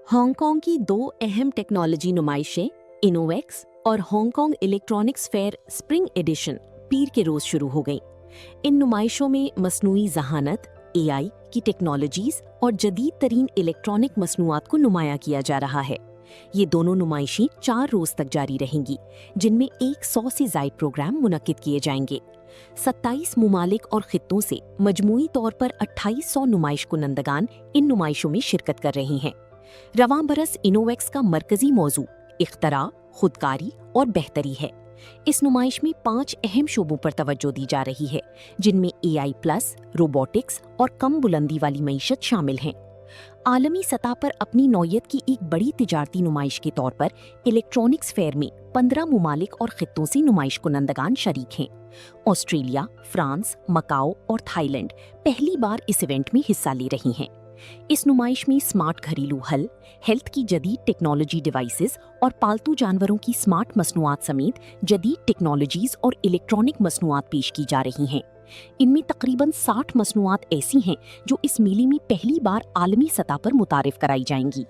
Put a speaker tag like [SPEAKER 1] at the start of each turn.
[SPEAKER 1] Hong Kong की दो अहम टेक्नोलॉजी नुमाइशें इनोवेक्स और Hong Kong electronics fair spring edition पीर के रोज शुरू हो गईं। इन नुमाइशों में मसनूई जहानत, एआई की टेक्नोलॉजीज और जदीद तरीन इलेक्ट्रॉनिक मसनूआत को नुमाया किया जा रहा है। ये दोनों नुमाइशें 4 रोज तक जारी रहेंगी, जिनमें 100 से ज़ायद प्रोग्राम मुनक्किद किए जाएंगे। 27 मुमालिक और खित्तों से मजमूई तौर पर 2800 नुमाइश कुनंदगान इन नुमाइशों में शिरकत कर रही हैं। रवां बरस इनोवेक्स का मरकजी मौजू इख्तरा, खुदकारी और बेहतरी है। इस नुमाइश में 5 अहम शोबों पर तवज्जो दी जा रही है, जिनमें एआई प्लस, रोबोटिक्स और कम बुलंदी वाली मईशत शामिल हैं। आलमी सतह पर अपनी नौयत की एक बड़ी तिजारती नुमाइश के तौर पर इलेक्ट्रॉनिक्स फेयर में 15 मुमालिक और खित्तों से नुमाइश कुनंदगान शरीक हैं। ऑस्ट्रेलिया, फ्रांस, मकाओ और थाईलैंड पहली बार इस इवेंट में हिस्सा ले रही हैं। इस नुमाइश में स्मार्ट घरेलू हल, हेल्थ की जदीद टेक्नोलॉजी डिवाइसेस और पालतू जानवरों की स्मार्ट मसनूआत समेत जदीद टेक्नोलॉजीज और इलेक्ट्रॉनिक मसनूआत पेश की जा रही हैं। इनमें तकरीबन 60 मसनूआत ऐसी हैं जो इस मेले में पहली बार आलमी सतह पर मुतारिफ कराई जाएंगी।